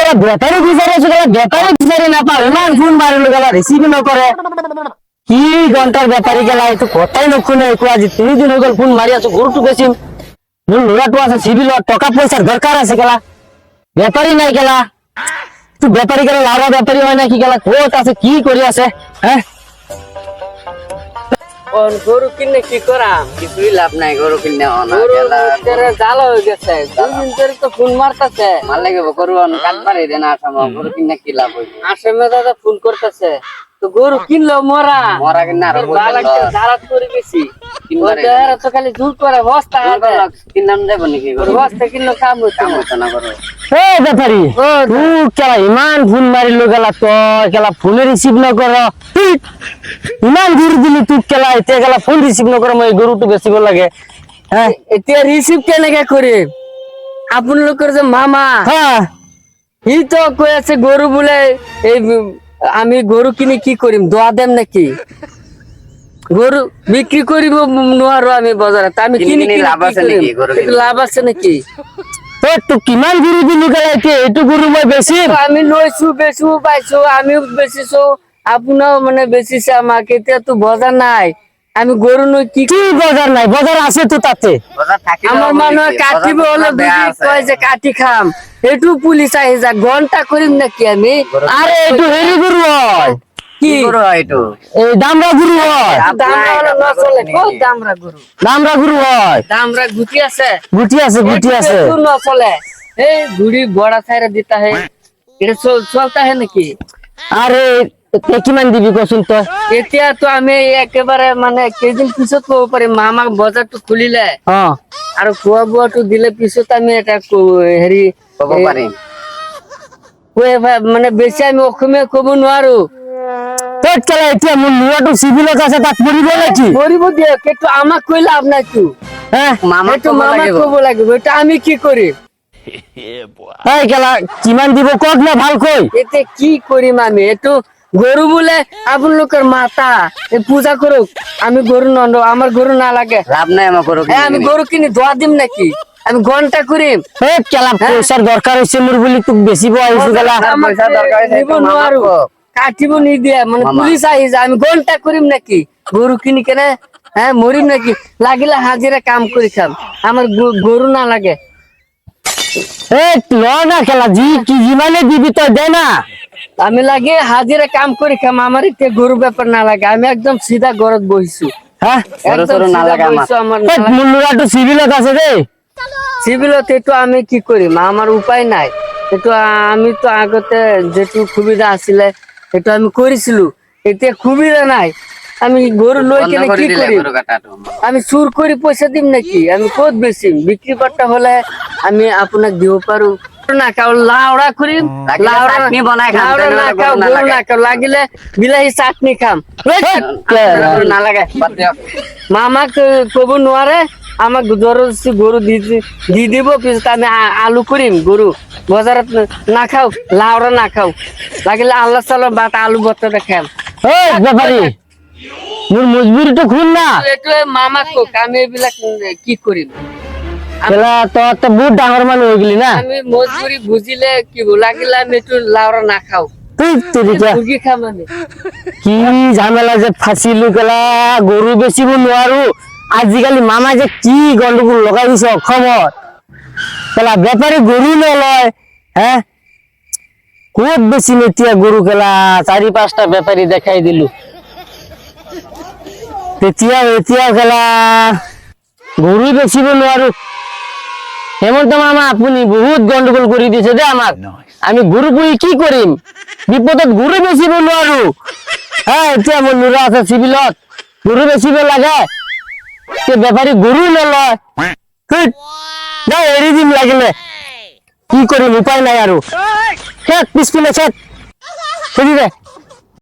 গেলা ব্যাটারি বিচারে আছে গেলা ব্যাটারি বিচারে না পাও ইমান ফোন মারিলো গেলা রিসিভ ন করে কি ঘন্টার ব্যাপারী গেলা একটু কথাই নক্ষণে একটু আজ 3 দিন হয়ে গেল ফোন মারি আছো গরু টুকেছি মূল লোড়াটু আছে সিভিল টাকা পয়সার দরকার আছে গেলা ব্যাপারী নাই গেলা তুই ব্যাপারী গেলা লাউরা ব্যাপারী হয় নাকি গেলা কোত আছে কি করি আছে হ্যাঁ গরু কিনে কি করাম কিছুই লাভ নাই গরু কিনে জাল হয়ে গেছে দুদিন ধরে তো ফোন মারতেছে ভাল লাগিব গরু কাট পারি দেন আসাম গরু কিনে কি লাভ হইবে আসামে দাদা ফোন করতেছে তো গরু কিনলো মরা মরা কিনে আর জারাত করে গেছি তো খালি জুর করে বস্তা কিনাম দেব নাকি গরু বস্তা কিনলো কাম হচ্ছে না গরু এ ব্যাপারী তুই কেলা ইমান ফোন মারিলো গেলা তো কেলা ফোনে রিসিভ ন কর ইমান গরু দিলি তুই কেলা এতে গেলা ফোন রিসিভ ন কর মই গরু তো বেশি ভাল লাগে হ্যাঁ এতিয়া রিসিভ কেনেকে করে আপন লোকের যে মামা হ্যাঁ ই তো কই আছে গরু বলে এই আমি গরু কিনে কি করিম দোয়া দেম নাকি গরু বিক্রি করিব নোয়ারো আমি বাজারে তা আমি কিনে লাভ আছে নাকি গরু লাভ আছে নাকি তুই কিমান গরু দিলি গেলা এতে এইটু গরু মই বেশি আমি নইছু বেচু পাইছো আমিও বেচিছো আপনাও মানে বেচিছে আমাকে এতিয়া তো বাজার নাই আমি গরু নই কি কি বাজার নাই বাজার আছে তো তাতে আমার মানুষ কাটিব হলো দুদি কয় যে কাটি খাম একটু পুলিশ আই যা ঘন্টা করিম নাকি আমি আরে একটু হেরি গরু হয় কি গরু হয়তো এই দামরা গরু হয় দামরা হলো না চলে কত দামরা গরু দামরা গরু হয় দামরা গুটি আছে গুটি আছে একটু না চলে এই ঘুড়ি বড়া ছাইরা দিতা হে এটা চলতা হে নাকি আরে কিমান দিবি কসুন তো এতিয়া তো আমি একেবারে মানে কেদিন পিছত কব পারি মামা বজারটো খুলিলে হ্যাঁ আর খোয়া বোয়াটো দিলে পিছত আমি এটা হেৰি কব পাৰিম মানে বেছি আমি অসমীয়া কব নোৱাৰো পেট কেলা এতিয়া মোৰ লুৰাটো চিভিলত আছে তাক মৰিব নাকি মৰিব দিয়ে কিন্তু আমাক কৈ লাভ নাই তো হ্যাঁ এইটো মামাক কব লাগিব এটা আমি কি কৰিম এই কেলা কিমান দিব কক না ভালকৈ এতে কি কৰিম আমি এইটো গরু বলে আপনার মাতা পূজা করুক আমি গরু নন্দ আমার গরু না লাগে লাভ নাই আমার গরু আমি গরু কিনি দোয়া দিম নাকি আমি ঘন্টা করিম কেলা পয়সার দরকার হচ্ছে মোর বলি তুক বেশি বয়স গেলা পয়সা দরকার কাটিব নি দিয়া মানে পুলিশ আই যায় আমি ঘন্টা করিম নাকি গরু কিনি কেনে হ্যাঁ মরিম নাকি লাগিলে হাজিরা কাম করি খাম আমার গরু না লাগে ল না খেলা জি কি জিমানে দিবি তো দে না আমি লাগে হাজিরা কাম করি খাম আমার ইতে গরু ব্যাপার না লাগে আমি একদম সিধা গরত বইছু হ্যাঁ না লাগে আমার মোর লুরাটো সিভিলত আছে রে সিভিলত একটু আমি কি করি আমার উপায় নাই একটু আমি তো আগতে যেটু সুবিধা আছিলে একটু আমি করেছিল এতিয়া সুবিধা নাই আমি গরু লই কেনে কি করি আমি চুর করে পয়সা দিম নাকি আমি কত বেশি বিক্রি করতে হলে আমি আপনাকে দিব পারু না খাও লাউড়া করিম লাউড়া বনাই খাম না খাও গরু না খাও লাগিলে বিলাহি চাটনি খাম না লাগে মামা কব নোৱাৰে আমাক জবরদস্তি গরু দি দিব পিছত আমি আলু করিম গরু বজাৰত না খাও লাউড়া না খাও লাগিলে আল্লাহ সাল্লাহ বাত আলু ভর্তা খাম এই ব্যাপারী মোর মজবুরি তো খুন না এইটো মামা কোক আমি এইবিলাক কি কৰিম কেলা তো বহুত ডাঙর মানুষ হয়ে গেলি না আমি মজবুরি বুঝিলে কি লাগিলে আমি একটু লাউড়া না খাও তুই তুই মুরগি খাম আমি কি ঝামেলা যে ফাঁসিলু কেলা গরু বেচিব নোৱাৰো আজিকালি মামা যে কি গন্ডগোল লগাই দিছে অসমত কেলা বেপাৰী গরু নলয় হ্যাঁ খুব বেশি এতিয়া গরু কেলা 4-5টা বেপাৰী দেখাই দিলু এতিয়া কেলা গরু বেচিব নোৱাৰো হেমন্ত মামা আপুনি বহুত গন্ডগোল কৰি দিছে দে আমাক আমি গরু পুহি কি কৰিম বিপদত গরু বেচিব নোৱাৰো হ্যাঁ এতিয়া মোৰ লুৰা আছে চিভিলত গরু বেচিব লাগে বেপাৰী গরু নলয় এৰি দিম লাগিলে কি কৰিম উপায় নাই আৰু পিছপিনে